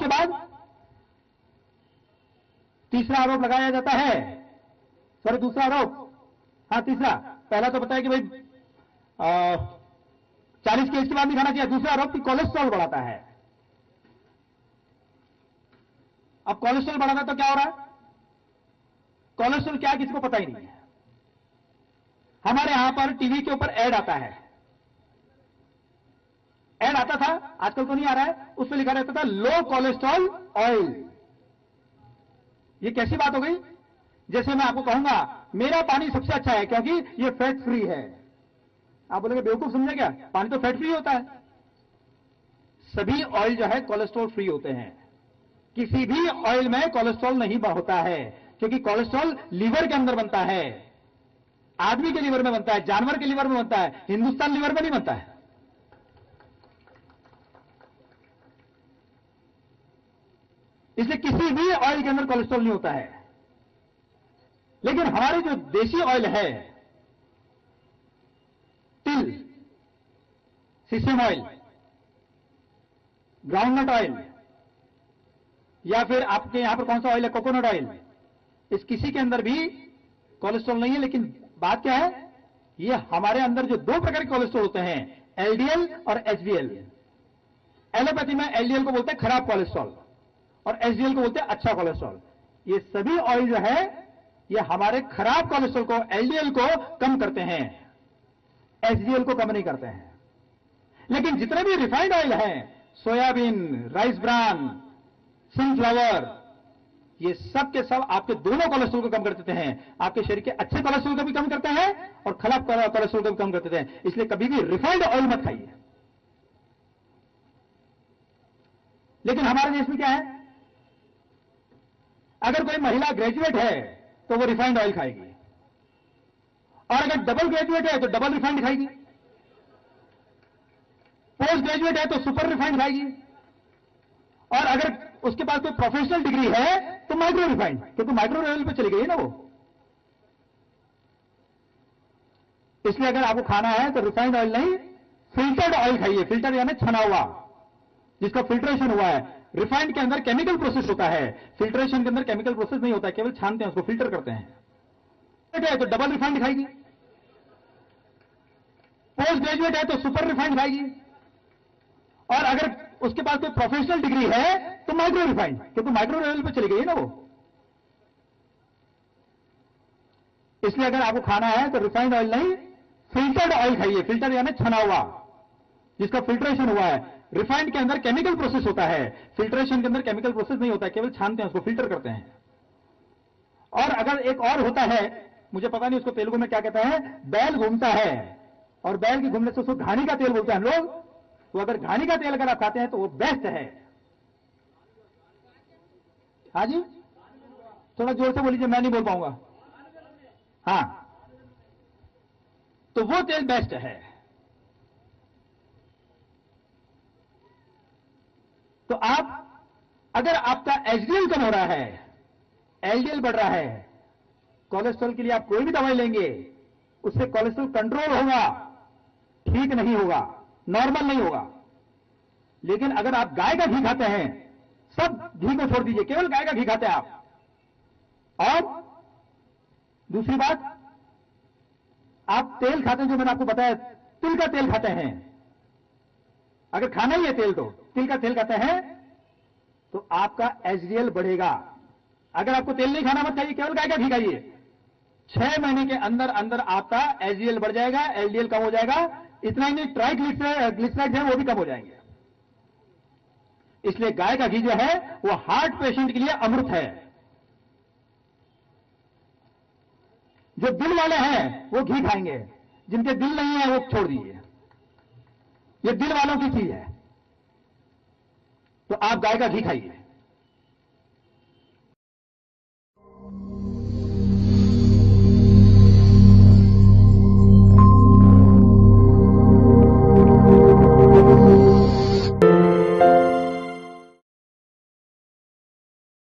उसके बाद तीसरा आरोप लगाया जाता है, सॉरी दूसरा आरोप, हाँ तीसरा, पहला तो बताया कि भाई 40 की एज के बाद नहीं खाना चाहिए। दूसरा आरोप कि कोलेस्ट्रॉल बढ़ाता है। अब कोलेस्ट्रॉल बढ़ाता तो क्या हो रहा है? कोलेस्ट्रॉल क्या है किसी को पता ही नहीं है। हमारे यहां पर टीवी के ऊपर ऐड आता है, ऐड आता था, आजकल तो नहीं आ रहा है, उसमें लिखा रहता था लो कोलेस्ट्रॉल ऑयल। ये कैसी बात हो गई? जैसे मैं आपको कहूंगा मेरा पानी सबसे अच्छा है क्योंकि ये फैट फ्री है। आप बोलेंगे बेवकूफ समझे क्या, पानी तो फैट फ्री होता है। सभी ऑयल जो है कोलेस्ट्रॉल फ्री होते हैं। किसी भी ऑयल में कोलेस्ट्रॉल नहीं होता है क्योंकि कोलेस्ट्रॉल लीवर के अंदर बनता है, आदमी के लीवर में बनता है, जानवर के लीवर में बनता है, हिंदुस्तान लीवर में नहीं बनता है। इसलिए किसी भी ऑयल के अंदर कोलेस्ट्रॉल नहीं होता है। लेकिन हमारे जो देसी ऑयल है, तिल, सीसम ऑयल, ग्राउंडनट ऑयल, या फिर आपके यहां पर कौन सा ऑयल है, कोकोनट ऑयल, इस किसी के अंदर भी कोलेस्ट्रॉल नहीं है। लेकिन बात क्या है, ये हमारे अंदर जो दो प्रकार के कोलेस्ट्रॉल होते हैं, एलडीएल और एचडीएल। एलोपैथी में एलडीएल को बोलते हैं खराब कोलेस्ट्रॉल और एचडीएल को बोलते हैं अच्छा कोलेस्ट्रॉल। ये सभी ऑयल जो है ये हमारे खराब कोलेस्ट्रॉल को, एलडीएल को कम करते हैं, एचडीएल को कम नहीं करते हैं। लेकिन जितने भी रिफाइंड ऑयल हैं, सोयाबीन, राइस ब्रान, सनफ्लावर, ये सब के सब आपके दोनों कोलेस्ट्रॉल को कम कर देते हैं। आपके शरीर के अच्छे कोलेस्ट्रॉल को भी कम करते हैं और खराब कोलेस्ट्रॉल को भी कम कर देते हैं। इसलिए कभी भी रिफाइंड ऑयल मत खाइए। लेकिन हमारे देश में क्या है, अगर कोई महिला ग्रेजुएट है तो वो रिफाइंड ऑयल खाएगी, और अगर डबल ग्रेजुएट है तो डबल रिफाइंड खाएगी, पोस्ट ग्रेजुएट है तो सुपर रिफाइंड खाएगी, और अगर उसके पास कोई प्रोफेशनल डिग्री है तो माइक्रो रिफाइंड, क्योंकि माइक्रो लेवल पे चली गई है ना वो। इसलिए अगर आपको खाना है तो रिफाइंड ऑयल नहीं, फिल्टर्ड ऑयल खाइए। फिल्टर यानी छना हुआ, जिसका फिल्ट्रेशन हुआ है। रिफाइंड के अंदर केमिकल प्रोसेस होता है, फिल्ट्रेशन के अंदर केमिकल प्रोसेस नहीं होता है, केवल छानते हैं उसको, फिल्टर करते हैं। तो डबल रिफाइंड खाएगी, पोस्ट ग्रेजुएट है तो सुपर रिफाइंड खाएगी, और अगर उसके पास कोई प्रोफेशनल डिग्री है तो माइक्रो रिफाइंड, क्योंकि माइक्रो लेवल पे चली गई है ना वो। इसलिए अगर आपको खाना है तो रिफाइंड ऑयल नहीं, फिल्टर्ड ऑयल खाइए। फिल्टर यानी छना हुआ, जिसका फिल्ट्रेशन हुआ है। रिफाइंड के अंदर केमिकल प्रोसेस होता है, फिल्ट्रेशन के अंदर केमिकल प्रोसेस नहीं होता है, केवल छानते हैं उसको, फिल्टर करते हैं। और अगर एक और होता है, मुझे पता नहीं उसको तेलुगु में क्या कहते हैं, बैल घूमता है और बैल के घूमने से उसको घानी का तेल बोलते हैं हम लोग। तो अगर घानी का तेल अगर आप खाते हैं तो वो बेस्ट है। हाँ जी, थोड़ा जोर से बोलीजिए, मैं नहीं बोल पाऊंगा। हाँ, तो वो तेल बेस्ट है। तो आप, अगर आपका एचडीएल कम हो रहा है, एलडीएल बढ़ रहा है, कोलेस्ट्रॉल के लिए आप कोई भी दवाई लेंगे, उससे कोलेस्ट्रॉल कंट्रोल होगा, ठीक नहीं होगा, नॉर्मल नहीं होगा। लेकिन अगर आप गाय का घी खाते हैं, सब घी को छोड़ दीजिए, केवल गाय का घी खाते हैं आप, और दूसरी बात, आप तेल खाते हैं, जो मैंने आपको बताया, तिल का तेल खाते हैं। अगर खाना ही है तेल तो तिल का तेल खाते हैं तो आपका एचडीएल बढ़ेगा। अगर आपको तेल नहीं खाना, मत खाइए, केवल गाय का घी खाइए। 6 महीने के अंदर अंदर आपका एचडीएल बढ़ जाएगा, एलडीएल कम हो जाएगा। इतना ही नहीं, ट्राइग्लिसराइड है वो भी कम हो जाएंगे। इसलिए गाय का घी जो है वो हार्ट पेशेंट के लिए अमृत है। जो दिल वाले हैं वो घी खाएंगे, जिनके दिल नहीं है वो छोड़ दीजिए। ये दिल वालों की चीज है, तो आप गाय का घी खाइए।